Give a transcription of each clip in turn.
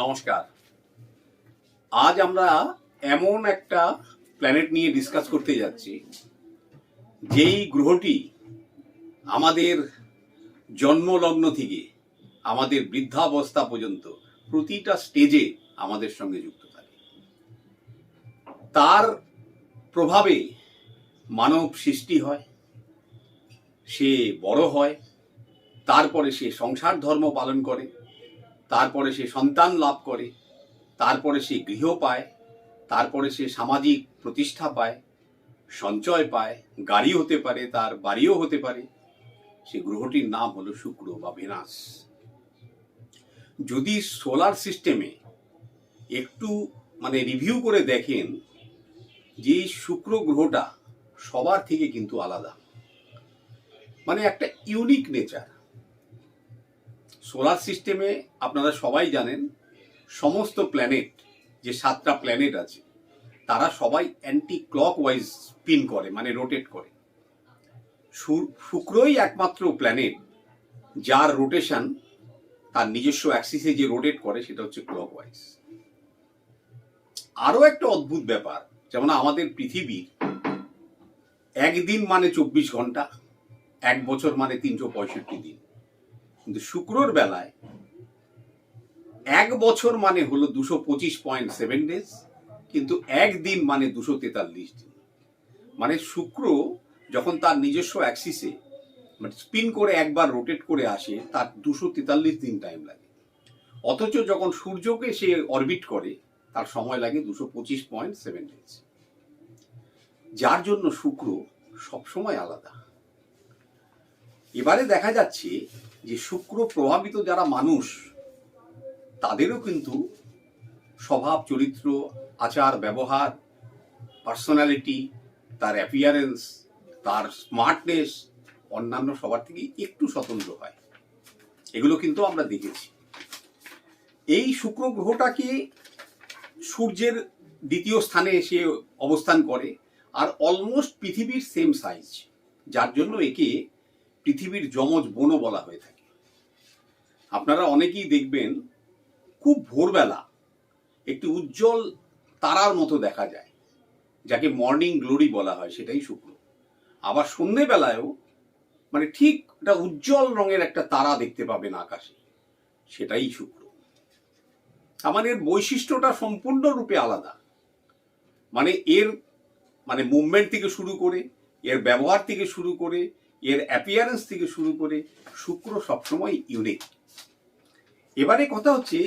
নমস্কার। আজ আমরা এমন একটা প্ল্যানেট নিয়ে ডিসকাস করতে যাচ্ছি যেই গ্রহটি আমাদের জন্মলগ্ন থেকে আমাদের বৃদ্ধাবস্থা পর্যন্ত প্রতিটা স্টেজে আমাদের সঙ্গে যুক্ত থাকে। তার প্রভাবে মানব সৃষ্টি হয়, সে বড় হয়, তারপরে সে সংসার ধর্ম পালন করে, তারপরে সে সন্তান লাভ করে, তারপরে সে গৃহ পায়, তারপরে সে সামাজিক প্রতিষ্ঠা পায়, সঞ্চয় পায়, গাড়ি হতে পারে, তার বাড়িও হতে পারে। সে গ্রহটির নাম হলো শুক্র বা ভেনাস। যদি সোলার সিস্টেমে একটু রিভিউ করে দেখেন যে শুক্র গ্রহটা সবার থেকে কিন্তু আলাদা, একটা ইউনিক নেচার। সোলার সিস্টেমে আপনারা সবাই জানেন সমস্ত প্ল্যানেট, যে 7টা প্ল্যানেট আছে, তারা সবাই অ্যান্টি ক্লকওয়াইজ স্পিন করে, রোটেট করে। শুক্রই একমাত্র প্ল্যানেট যার রোটেশন তার নিজস্ব অ্যাক্সিসে যে রোটেট করে সেটা হচ্ছে ক্লকওয়াইজ। আরো একটা অদ্ভুত ব্যাপার, যেমন আমাদের পৃথিবীর একদিন 24 ঘন্টা, এক বছর 365 দিন, কিন্তু শুক্রর বেলায় এক বছর হলো 225.7 ডেজ, কিন্তু একদিন 243 দিন। শুক্র যখন তার নিজস্ব অ্যাক্সিসে স্পিন করে একবার রোটেট করে আসে, তার 243 দিন টাইম লাগে। অথচ যখন সূর্যকে সে অরবিট করে তার সময় লাগে 225.7 ডেজ। যার জন্য শুক্র সবসময় আলাদা। এবারে দেখা যাচ্ছে যে শুক্র প্রভাবিত যারা মানুষ, তাদেরও কিন্তু স্বভাব, চরিত্র, আচার ব্যবহার, পার্সোনালিটি, তার অ্যাপিয়ারেন্স, তার স্মার্টনেস অন্যান্য সবার থেকে একটু স্বতন্ত্র হয়। এগুলো কিন্তু আমরা দেখেছি। এই শুক্র গ্রহটাকে সূর্যের দ্বিতীয় স্থানে এসে অবস্থান করে, আর অলমোস্ট পৃথিবীর সেম সাইজ, যার জন্য একে পৃথিবীর যমজ বোনও বলা হয়ে থাকে। আপনারা অনেকেই দেখবেন খুব ভোরবেলা একটি উজ্জ্বল তারার মতো দেখা যায়, যাকে মর্নিং গ্লোরি বলা হয়, সেটাই শুক্র। আবার সন্ধ্যেবেলায়ও ঠিক একটা উজ্জ্বল রঙের একটা তারা দেখতে পাবেন আকাশে, সেটাই শুক্র। এর বৈশিষ্ট্যটা সম্পূর্ণরূপে আলাদা। এর মুভমেন্ট থেকে শুরু করে, এর ব্যবহার থেকে শুরু করে, এর অ্যাপিয়ারেন্স থেকে শুরু করে শুক্র সবসময় ইউনিক। এবারে কথা হচ্ছে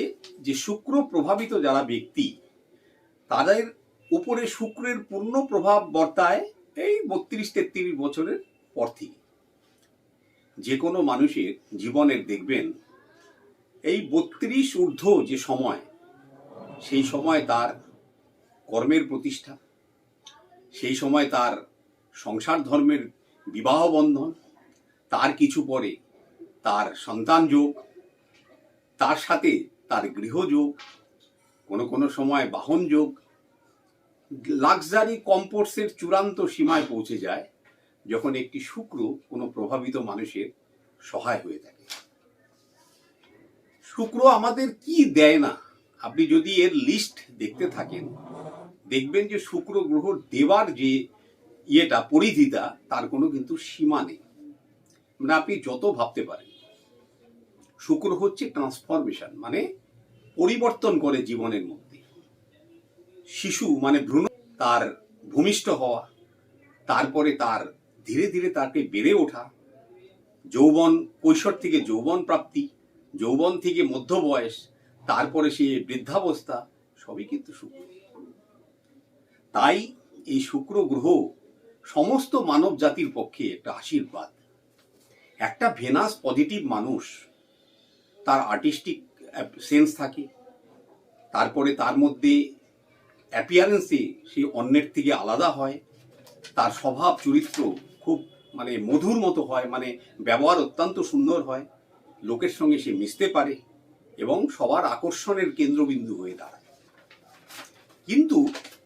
যে শুক্র প্রভাবিত যারা ব্যক্তি, তাদের উপরে শুক্রের পূর্ণ প্রভাব বর্তায় এই 32-33 বছরের পর থেকে। যে কোনো মানুষের জীবনের দেখবেন এই 32 ঊর্ধ্ব যে সময়, সেই সময় তার কর্মের প্রতিষ্ঠা, সেই সময় তার সংসার ধর্মের বিবাহ বন্ধন, তার কিছু পরে তার সন্তান যোগ, তার সাথে তার গৃহযোগ, কোনো সময় বাহন যোগ, লাক্সারি কম্পোর্টসের চূড়ান্ত সীমায় পৌঁছে যায় যখন একটি শুক্র কোনো প্রভাবিত মানুষের সহায় হয়ে থাকে। শুক্র আমাদের কি দেয় না, আপনি যদি এর লিস্ট দেখতে থাকেন, দেখবেন যে শুক্র গ্রহ দেওয়ার যে পরিধিটা, তার কোনো কিন্তু সীমা নেই। আপনি যত ভাবতে পারেন। শুক্র হচ্ছে ট্রান্সফরমেশন, পরিবর্তন করে জীবনের মধ্যে। শিশু ভ্রূণ, তার ভূমিষ্ঠ হওয়া, তারপরে তার ধীরে ধীরে তাকে বেড়ে ওঠা, যৌবন, কৈশোর থেকে যৌবন প্রাপ্তি, যৌবন থেকে মধ্য বয়স, তারপরে সে বৃদ্ধাবস্থা, সবই কিন্তু শুক্র। তাই এই শুক্র গ্রহ সমস্ত মানব জাতির পক্ষে একটা আশীর্বাদ। একটা ভেনাস পজিটিভ মানুষ, তার আর্টিস্টিক সেন্স থাকে, তারপরে তার মধ্যে অ্যাপিয়ারেন্সে সে অন্যের থেকে আলাদা হয়, তার স্বভাব চরিত্র খুব মধুর মতো হয়, ব্যবহার অত্যন্ত সুন্দর হয়, লোকের সঙ্গে সে মিশতে পারে এবং সবার আকর্ষণের কেন্দ্রবিন্দু হয়ে দাঁড়ায়। কিন্তু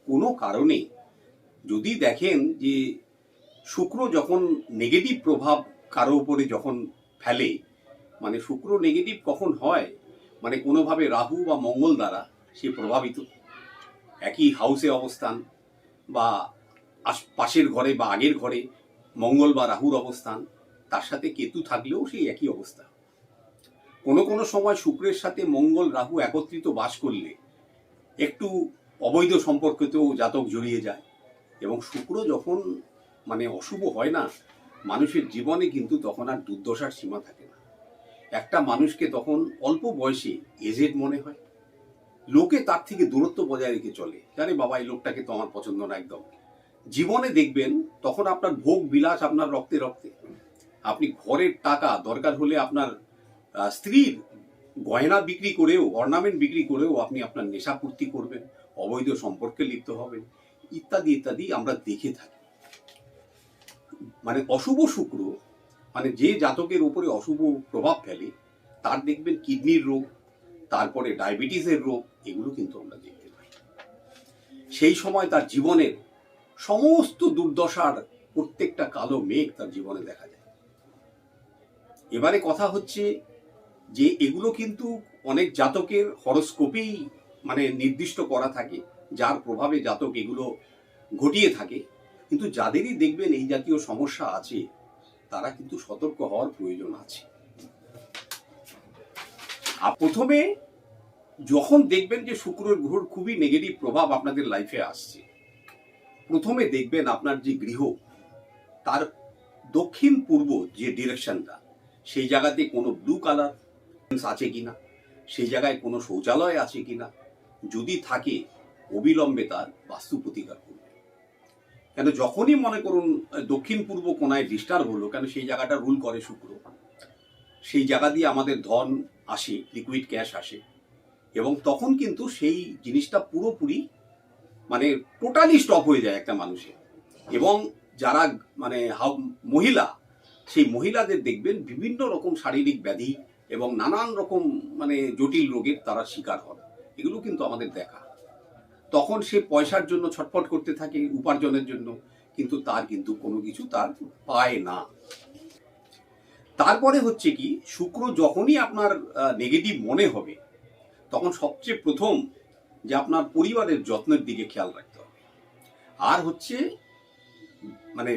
কোনো কারণে যদি দেখেন যে শুক্র যখন নেগেটিভ প্রভাব কারো উপরে যখন ফেলে, শুক্র নেগেটিভ কখন হয়, মানে কোনোভাবে রাহু বা মঙ্গল দ্বারা সে প্রভাবিত, একই হাউসে অবস্থান বা পাশের ঘরে বা আগের ঘরে মঙ্গল বা রাহুর অবস্থান, তার সাথে কেতু থাকলেও সেই একই অবস্থা। কোনো কোনো সময় শুক্রের সাথে মঙ্গল রাহু একত্রিত বাস করলে একটু অবৈধ সম্পর্কতেও জাতক জড়িয়ে যায়। এবং শুক্র যখন মানে অশুভ হয় না, মানুষের জীবনে কিন্তু তখন আর দুর্দশার সীমা থাকে না। একটা মানুষকে তখন অল্প বয়সে এজেড মনে হয়, লোকে তার থেকে দূরত্ব বজায় রেখে চলে, জানে বাবা এই লোকটাকে তো আমার পছন্দ না একদম। জীবনে দেখবেন তখন আপনার ভোগ বিলাস আপনার রক্তে রক্তে, আপনি ঘরের টাকা দরকার হলে আপনার স্ত্রীর গয়না বিক্রি করেও, অর্নামেন্ট বিক্রি করেও আপনি আপনার নেশা পূর্তি করবেন, অবৈধ সম্পর্কে লিপ্ত হবেন, ইত্যাদি ইত্যাদি আমরা দেখে থাকি। মানে অশুভ শুক্র মানে যে জাতকের উপরে অশুভ প্রভাব ফেলে তার দেখবেন কিডনির রোগ, তারপরে ডায়াবেটিসের রোগ, এগুলো কিন্তু আমরা দেখতে পাই। সেই সময় তার জীবনের সমস্ত দুর্দশার প্রত্যেকটা কালো মেঘ তার জীবনে দেখা যায়। এবারে কথা হচ্ছে যে এগুলো কিন্তু অনেক জাতকের হরোস্কোপেই মানে নির্দিষ্ট করা থাকে, যার প্রভাবে জাতক এগুলো ঘটিয়ে থাকে। কিন্তু যাদেরই দেখবেন এই জাতীয় সমস্যা আছে তারা কিন্তু সতর্ক হওয়ার প্রয়োজন আছে। আর প্রথমে যখন দেখবেন যে শুক্রের গ্রহর খুবই নেগেটিভ প্রভাব আপনাদের লাইফে আসছে, প্রথমে দেখবেন আপনার যে গৃহ তার দক্ষিণ পূর্ব যে ডিরেকশনটা, সেই জায়গাতে কোনো ব্লু কালার আছে কিনা, সেই জায়গায় কোনো শৌচালয় আছে কিনা, যদি থাকে অবিলম্বে তার বাস্তু প্রতিকার করবে। কেন যখনই মনে করুন দক্ষিণ পূর্ব কোনায় ডিস্টার্ব হলো, কেন সেই জায়গাটা রুল করে শুক্র, সেই জায়গা দিয়ে আমাদের ধন আসে, লিকুইড ক্যাশ আসে, এবং তখন কিন্তু সেই জিনিসটা পুরোপুরি মানে টোটালি স্টপ হয়ে যায় একটা মানুষের। এবং যারা মানে মহিলা, সেই মহিলাদের দেখবেন বিভিন্ন রকম শারীরিক ব্যাধি এবং নানান রকম মানে জটিল রোগের তারা শিকার হন, এগুলো কিন্তু আমাদের দেখা। তখন সে পয়সার জন্য ছটফট করতে থাকে, উপার্জনের জন্য, কিন্তু তার কিন্তু কোনো কিছু তার পায় না। তারপরে হচ্ছে কি, শুক্র যখনই আপনার নেগেটিভ মনে হবে তখন সবচেয়ে প্রথম যে আপনার পরিবারের যত্নের দিকে খেয়াল রাখতে হবে। আর হচ্ছে মানে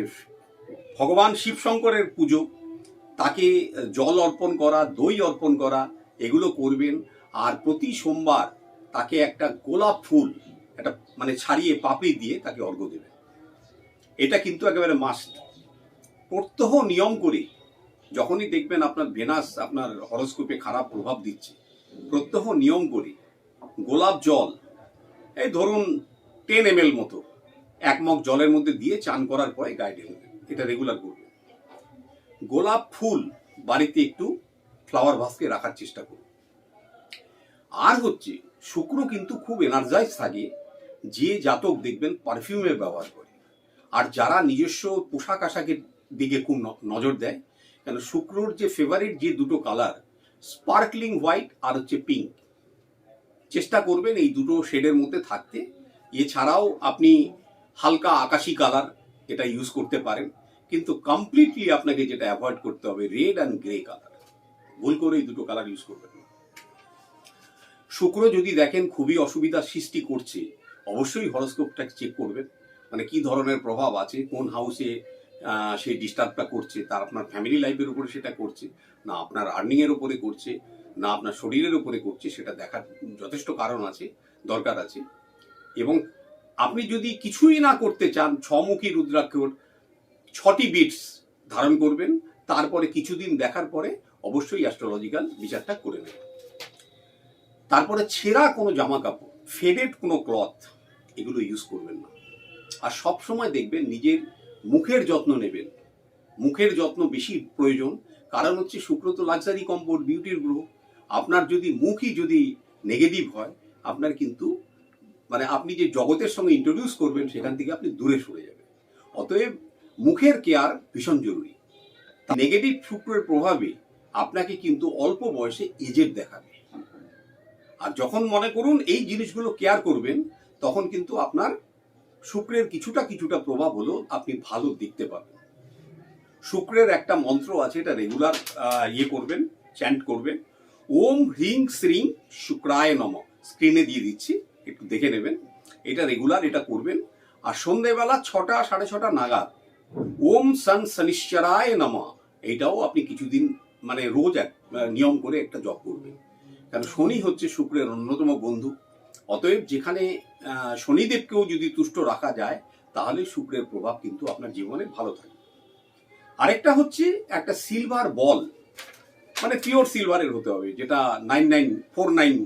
ভগবান শিব শঙ্করের পুজো, তাকে জল অর্পণ করা, দই অর্পণ করা, এগুলো করবেন। আর প্রতি সোমবার তাকে একটা গোলাপ ফুল একটা মানে ছাড়িয়ে পাপড়ি দিয়ে তাকে অর্ঘ্য দেবেন। এটা কিন্তু একেবারে মাস্ট। প্রত্যহ নিয়ম করে যখনই দেখবেন আপনার ভেনাস আপনার হরোস্কোপে খারাপ প্রভাব দিচ্ছে, প্রত্যহ নিয়ম করে গোলাপ জল এই ধরুন 10 ml মতো এক মগ জলের মধ্যে দিয়ে চান করার পরে গায়ে ঢেলে দেবেন, এটা রেগুলার করবেন। গোলাপ ফুল বাড়িতে একটু ফ্লাওয়ার ভাসকে রাখার চেষ্টা করুন। আর হচ্ছে শুক্র কিন্তু খুব এনার্জাইজ থাকে যে জাতক দেখবেন পারফিউমের ব্যবহার করে, আর যারা নিজস্ব পোশাক আশাকের দিকে খুব নজর দেয়। কেন শুক্রর যে ফেভারিট যে দুটো কালার, স্পার্কলিং হোয়াইট আর হচ্ছে পিঙ্ক, চেষ্টা করবেন এই দুটো শেডের মধ্যে থাকতে। এছাড়াও আপনি হালকা আকাশি কালার এটা ইউজ করতে পারেন, কিন্তু কমপ্লিটলি আপনাকে যেটা অ্যাভয়েড করতে হবে রেড অ্যান্ড গ্রে কালার, ভুল করে এই দুটো কালার ইউজ করবেন না। শুক্র যদি দেখেন খুবই অসুবিধার সৃষ্টি করছে, অবশ্যই হরোস্কোপটা চেক করবেন, মানে কি ধরনের প্রভাব আছে, কোন হাউসে সেই ডিস্টার্বটা করছে, তার আপনার ফ্যামিলি লাইফের উপরে সেটা করছে না, আপনার আর্নিংয়ের উপরে করছে না, আপনার শরীরের উপরে করছে, সেটা দেখার যথেষ্ট কারণ আছে, দরকার আছে। এবং আপনি যদি কিছুই না করতে চান, 6মুখী রুদ্রাক্ষর 6টি বিটস ধারণ করবেন, তারপরে কিছুদিন দেখার পরে অবশ্যই অ্যাস্ট্রোলজিক্যাল বিচারটা করে নেবেন। তারপরে ছেঁড়া কোনো জামা কাপড়, ফেডেড কোনো ক্লথ, এগুলো ইউজ করবেন না। আর সব সময় দেখবেন নিজের মুখের যত্ন নেবেন, মুখের যত্ন বেশি প্রয়োজন। কারণ হচ্ছে শুক্র তো লাক্সারি কম্পোর্ট, বিউটির গ্রহ। আপনার যদি মুখই যদি নেগেটিভ হয়, আপনার কিন্তু মানে আপনি যে জগতের সঙ্গে ইন্ট্রোডিউস করবেন সেখান থেকে আপনি দূরে সরে যাবেন। অতএব মুখের কেয়ার ভীষণ জরুরি। নেগেটিভ শুক্রের প্রভাবে আপনাকে কিন্তু অল্প বয়সে এজেড দেখাবে। আর যখন মনে করুন এই জিনিসগুলো কেয়ার করবেন, তখন কিন্তু আপনার শুক্রের কিছুটা প্রভাব হলো আপনি ভালো দেখতে পাবেন। শুক্রের একটা মন্ত্র আছে, এটা রেগুলার করবেন, চ্যান্ট করবেন, ওম হ্রিং শ্রিং শুক্রায় নমঃ, স্ক্রিনে দিয়ে দিচ্ছি, একটু দেখে নেবেন। এটা রেগুলার এটা করবেন। আর সন্ধ্যেবেলা 6টা 6:30 নাগাদ ওম সন শনিশ্চরায় নমঃ, এইটাও আপনি কিছুদিন মানে রোজ এক নিয়ম করে একটা জপ করবেন। কারণ শনি হচ্ছে শুক্রের অন্যতম বন্ধু। অতএব যেখানে শনিদেবকেও যদি তুষ্ট রাখা যায় তাহলে শুক্রের প্রভাব কিন্তু আপনার জীবনে ভালো থাকে। আরেকটা হচ্ছে একটা সিলভার বল, মানে পিওর সিলভারের হতে হবে, যেটা 9949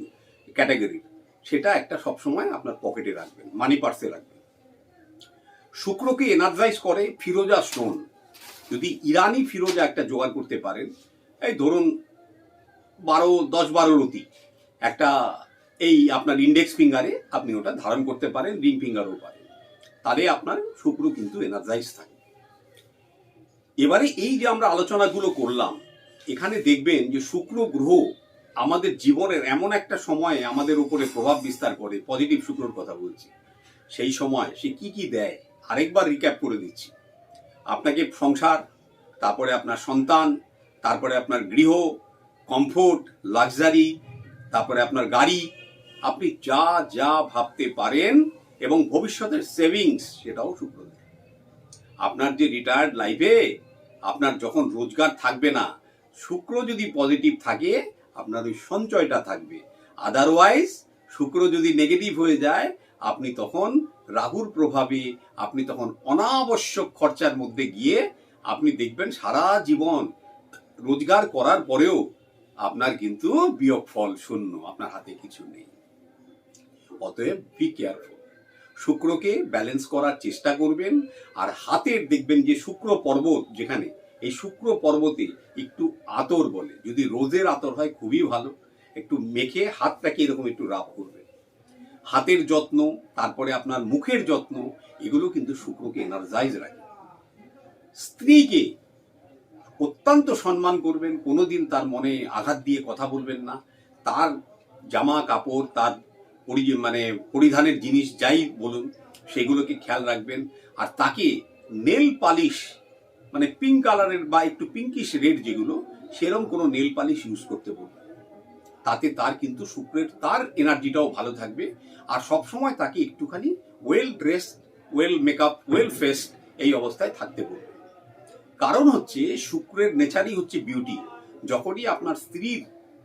ক্যাটাগরি, সেটা একটা সবসময় আপনার পকেটে রাখবেন, মানি পার্সে রাখবেন। শুক্রকে এনার্জাইজ করে ফিরোজা স্টোন, যদি ইরানি ফিরোজা একটা জোগাড় করতে পারেন, এই ধরুন 10-12 রতি একটা, এই আপনার ইন্ডেক্স ফিঙ্গারে আপনি ওটা ধারণ করতে পারেন, রিং ফিঙ্গারও পারেন, তাহলে আপনার শুক্র কিন্তু এনার্জাইজ থাকে। এবারে এই যে আমরা আলোচনাগুলো করলাম, এখানে দেখবেন যে শুক্র গ্রহ আমাদের জীবনের এমন একটা সময়ে আমাদের উপরে প্রভাব বিস্তার করে, পজিটিভ শুক্রর কথা বলছি, সেই সময় সে কি কি দেয় আরেকবার রিক্যাপ করে দিচ্ছি। আপনাকে সংসার, তারপরে আপনার সন্তান, তারপরে আপনার গৃহ, কমফোর্ট, লাক্সারি, তারপরে আপনার গাড়ি, আপনি যা যা ভাবতে পারেন, এবং ভবিষ্যতের সেভিংস সেটাও শুক্র দেয়। আপনার যে রিটায়ার্ড লাইফে আপনার যখন রোজগার থাকবে না, শুক্র যদি পজিটিভ থাকে আপনার ওই সঞ্চয়টা থাকবে। আদারওয়াইজ শুক্র যদি নেগেটিভ হয়ে যায়, আপনি তখন রাহুর প্রভাবে আপনি তখন অনাবশ্যক খরচার মধ্যে গিয়ে আপনি দেখবেন সারা জীবন রোজগার করার পরেও আপনার কিন্তু বিয়োগ ফল শূন্য, আপনার হাতে কিছু নেই। অতএব বি কেয়ারফুল, শুক্রকে ব্যালেন্স করার চেষ্টা করবেন। আর হাতের দেখবেন যে শুক্র পর্বত, যেখানে এই শুক্র পর্বতে একটু আতর বলে, যদি রোজের আতর হয় খুবই ভালো, একটু মেখে হাতটাকে এরকম একটু রাব করবে। হাতের যত্ন, তারপরে আপনার মুখের যত্ন, এগুলো কিন্তু শুক্রকে এনার্জাইজ রাখে। স্ত্রীকে অত্যন্ত সম্মান করবেন, কোনোদিন তার মনে আঘাত দিয়ে কথা বলবেন না, তার জামা কাপড়, তার পরিধানের জিনিস যাই বলুন সেগুলোকে খেয়াল রাখবেন। আর তাকে নেল পালিশ, মানে পিঙ্ক কালারের বা একটু পিঙ্কিশ রেড যেগুলো, সেরকম কোনো নেল পালিশ ইউজ করতে বলবেন। তাতে তার কিন্তু শুক্রের তার এনার্জিটাও ভালো থাকবে। আর সবসময় তাকে একটুখানি well dress, well makeup, well faced এই অবস্থায় থাকতে বলবেন। কারণ হচ্ছে শুক্রের নেচারই হচ্ছে বিউটি। যখনই আপনার স্ত্রীর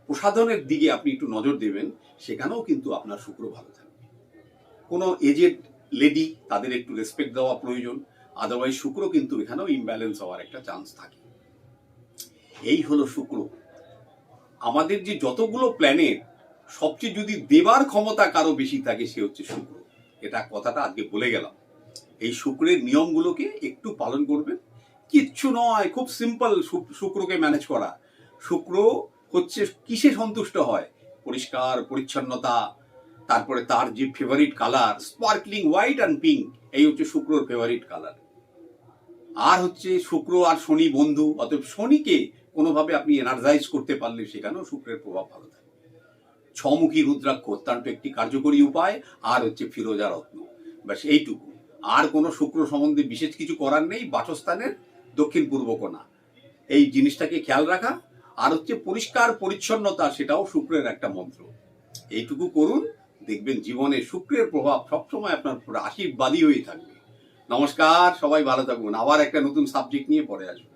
প্রসাধনের দিকে আপনি একটু নজর দেবেন, সেখানেও কিন্তু আপনার শুক্র ভালো থাকবে। কোনো এজেড লেডি, তাদের একটু রেসপেক্ট দেওয়া প্রয়োজন, আদারওয়াইজ শুক্র কিন্তু এখানেও ইমব্যালেন্স হওয়ার একটা চান্স থাকে। এই হলো শুক্র। আমাদের যে যতগুলো প্ল্যানেট, সবচেয়ে যদি দেবার ক্ষমতা কারো বেশি থাকে সে হচ্ছে শুক্র। এটা কথাটা আজকে বলে গেলাম। এই শুক্রের নিয়মগুলোকে একটু পালন করবেন, কিচ্ছু নয়, খুব সিম্পল শুক্রকে ম্যানেজ করা। শুক্র হচ্ছে কিসে সন্তুষ্ট হয়? পরিষ্কার পরিচ্ছন্নতা, তারপরে তার যে favourite colour sparkling white and pink, এই হচ্ছে শুক্রর ফেভারিট কালার। আর হচ্ছে শুক্র আর শনি বন্ধু, অতএব শনিকে কোনোভাবে আপনি এনার্জাইজ করতে পারলে সেখানেও শুক্রের প্রভাব ভালো থাকে। 6মুখী রুদ্রাক্ষ অত্যন্ত একটি কার্যকরী উপায়, আর হচ্ছে ফিরোজা রত্ন, ব্যাস এইটুকু। আর কোনো শুক্র সম্বন্ধে বিশেষ কিছু করার নেই। বাসস্থানের দক্ষিণ পূর্ব কোণা, এই জিনিসটাকে খেয়াল রাখা। আর হচ্ছে পরিষ্কার পরিচ্ছন্নতা, সেটাও শুক্রের একটা মন্ত্র। এইটুকু করুন, দেখবেন জীবনে শুক্রের প্রভাব সবসময় আপনার পুরো আশীর্বাদী হয়ে থাকবে। নমস্কার, সবাই ভালো থাকুন। আবার একটা নতুন সাবজেক্ট নিয়ে পরে আসবো।